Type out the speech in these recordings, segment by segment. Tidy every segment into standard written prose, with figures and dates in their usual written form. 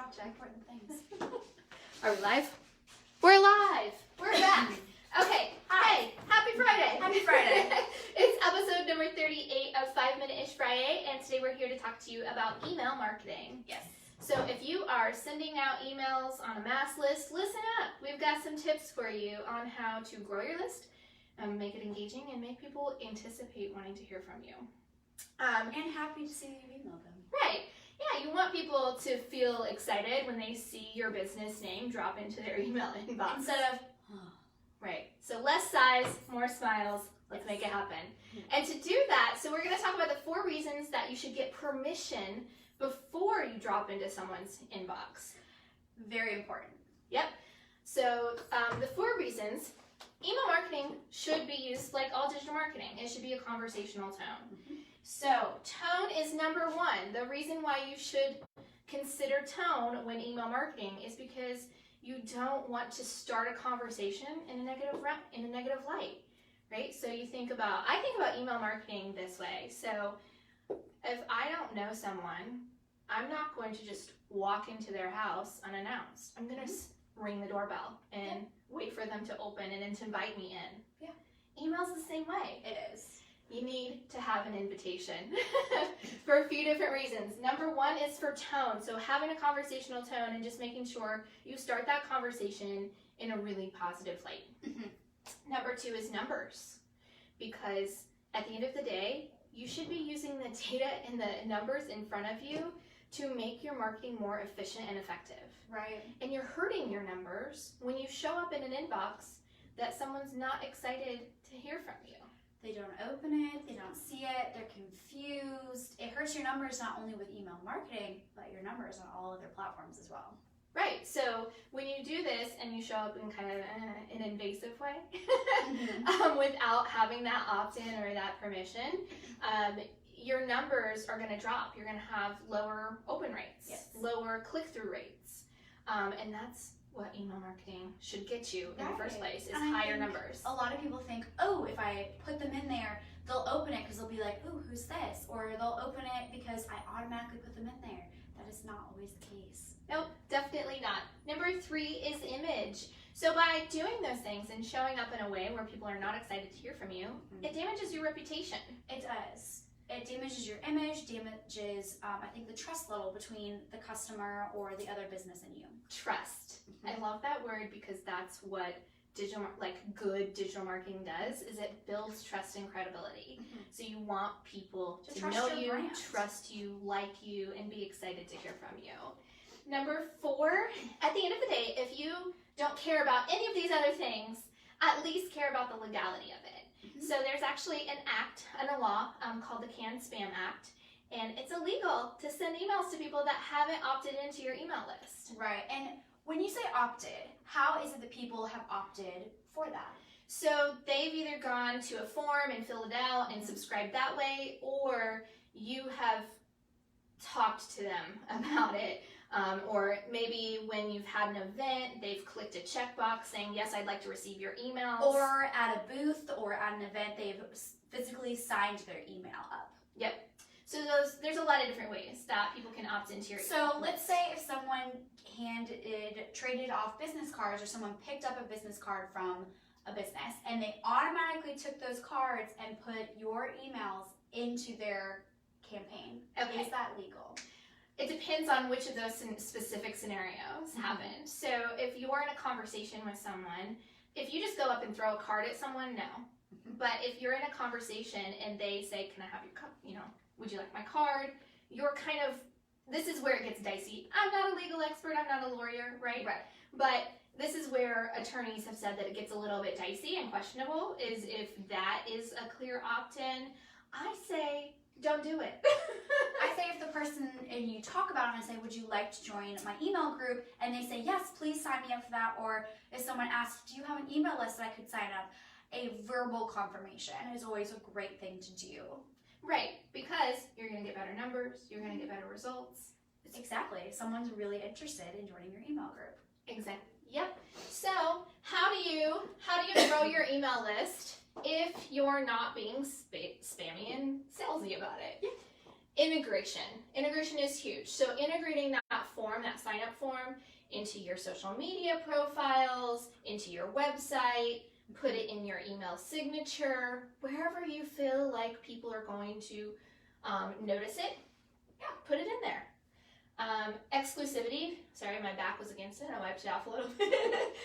talk about important things. Are we live? We're live. We're back. Okay. Hey, happy Friday. Happy Friday. It's episode number 38 of 5 Minute-ish Fri YAY, and today we're here to talk to you about email marketing. Yes. So if you are sending out emails on a mass list, listen up. We've got some tips for you on how to grow your list, make it engaging, and make people anticipate wanting to hear from you. And happy to see that you emailed them. Right. Yeah, you want people to feel excited when they see your business name drop into their email inbox. Instead of, Right. So less size, more smiles. Let's make it happen. And to do that, so we're going to talk about the 4 reasons that you should get permission before you drop into someone's inbox. very important. Yep. So the 4 reasons, email marketing should be used like all digital marketing. It should be a conversational tone. So tone is number 1. The reason why you should consider tone when email marketing is because you don't want to start a conversation in a negative light, right? So I think about email marketing this way. So if I don't know someone, I'm not going to just walk into their house unannounced. I'm going to ring the doorbell and wait for them to open and then to invite me in. Yeah. Email's the same way. It is. You need to have an invitation for a few different reasons. Number 1 is for tone. So having a conversational tone and just making sure you start that conversation in a really positive light. Number 2 is numbers. Because at the end of the day, you should be using the data and the numbers in front of you to make your marketing more efficient and effective. Right. And you're hurting your numbers when you show up in an inbox that someone's not excited to hear from you. They don't open it, they don't see it, they're confused. It hurts your numbers not only with email marketing, but your numbers on all other platforms as well. Right, so when you do this and you show up in kind of an invasive way, without having that opt-in or that permission, your numbers are going to drop. You're going to have lower open rates, lower click-through rates, and that's what email marketing should get you in the first place, is higher numbers. A lot of people think, oh, if I put them in there, they'll open it because they'll be like, oh, who's this? Or they'll open it because I automatically put them in there. That is not always the case. Nope, definitely not. Number 3 is image. So by doing those things and showing up in a way where people are not excited to hear from you, it damages your reputation. It does. It damages your image, damages, I think, the trust level between the customer or the other business and you. Trust. I love that word because that's what good digital marketing does, is it builds trust and credibility. So you want people to know you, trust you, like you, and be excited to hear from you. Number 4, at the end of the day, if you don't care about any of these other things, at least care about the legality of it. So there's actually an act and a law called the Can-Spam Act, and it's illegal to send emails to people that haven't opted into your email list. Right, and when you say opted, how is it that people have opted for that? So they've either gone to a form and filled it out and subscribed that way, or you have talked to them about it. Or maybe when you've had an event, they've clicked a checkbox saying, yes, I'd like to receive your emails. Or at a booth or at an event, they've physically signed their email up. Yep. So there's a lot of different ways that people can opt into your email. So let's say if someone traded off business cards, or someone picked up a business card from a business and they automatically took those cards and put your emails into their campaign. Okay. Is that legal? It depends on which of those specific scenarios happen. So if you're in a conversation with someone, if you just go up and throw a card at someone, no. But if you're in a conversation and they say, can I have your, would you like my card? You're kind of, this is where it gets dicey. I'm not a legal expert, I'm not a lawyer, right? Right. But this is where attorneys have said that it gets a little bit dicey and questionable, is if that is a clear opt-in. I say, don't do it. I say if the person, and you talk about it and say, would you like to join my email group? And they say, yes, please sign me up for that. Or if someone asks, do you have an email list that I could sign up? A verbal confirmation is always a great thing to do. Right, because you're going to get better numbers, you're going to get better results. Exactly. Someone's really interested in joining your email group. Exactly. Yep. So how do you grow your email list if you're not being spammy and salesy about it? Integration. Integration is huge. So integrating that form, that sign up form, into your social media profiles, into your website, put it in your email signature, wherever you feel like people are going to notice it, yeah, put it in there. Exclusivity, sorry, my back was against it, I wiped it off a little bit.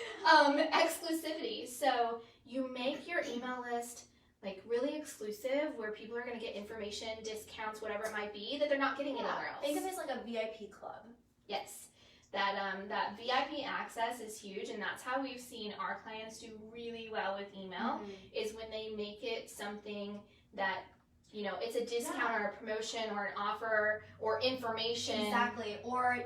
Exclusivity, so you make your email list like really exclusive, where people are going to get information, discounts, whatever it might be, that they're not getting anywhere else. Think of it as like a VIP club. Yes, that VIP access is huge, and that's how we've seen our clients do really well with email, is when they make it something that, you know, it's a discount or a promotion or an offer or information. Exactly. Or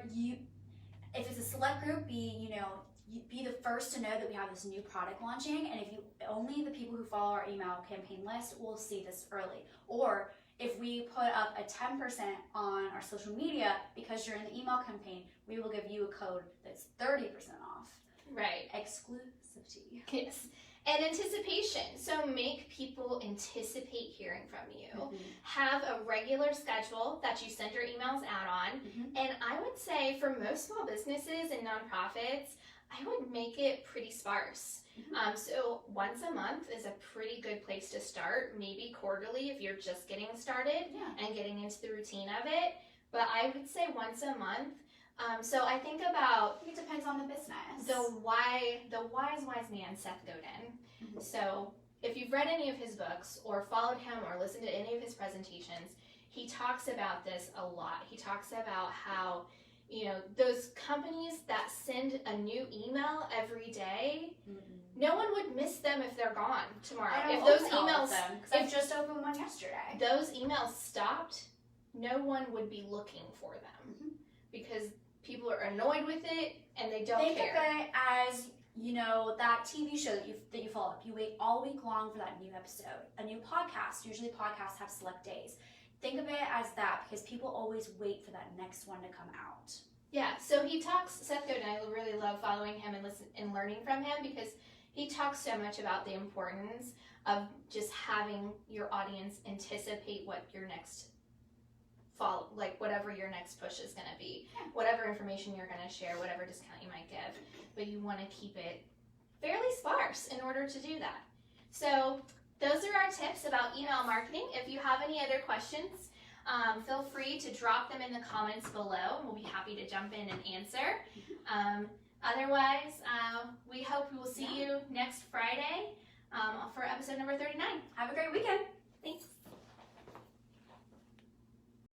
if it's a select group, be the first to know that we have this new product launching, and only the people who follow our email campaign list will see this early. Or if we put up a 10% on our social media because you're in the email campaign, we will give you a code that's 30% off. Right. Exclusivity. Yes. And anticipation. So make people anticipate hearing from you. Have a regular schedule that you send your emails out on. And I would say for most small businesses and nonprofits, I would make it pretty sparse. So once a month is a pretty good place to start. Maybe quarterly if you're just getting started and getting into the routine of it. But I would say once a month. So I think about, it depends on the business. the wise man, Seth Godin. So if you've read any of his books or followed him or listened to any of his presentations, he talks about this a lot. He talks about how, you know, those companies that send a new email every day, no one would miss them if they're gone tomorrow. I don't If those open all of emails, them, 'cause I just opened one yesterday. those emails stopped, no one would be looking for them because people are annoyed with it and they don't Think care. of it as, you know, that TV show that you follow up. You wait all week long for that new episode. A new podcast. Usually podcasts have select days. Think of it as that, because people always wait for that next one to come out. Yeah, so he talks, Seth Godin, I really love following him and learning from him, because he talks so much about the importance of just having your audience anticipate what your next whatever your next push is going to be, whatever information you're going to share, whatever discount you might give, but you want to keep it fairly sparse in order to do that. So those are our tips about email marketing. If you have any other questions, feel free to drop them in the comments below, and we'll be happy to jump in and answer. Otherwise, we hope we will see you next Friday for episode number 39. Have a great weekend. Thanks.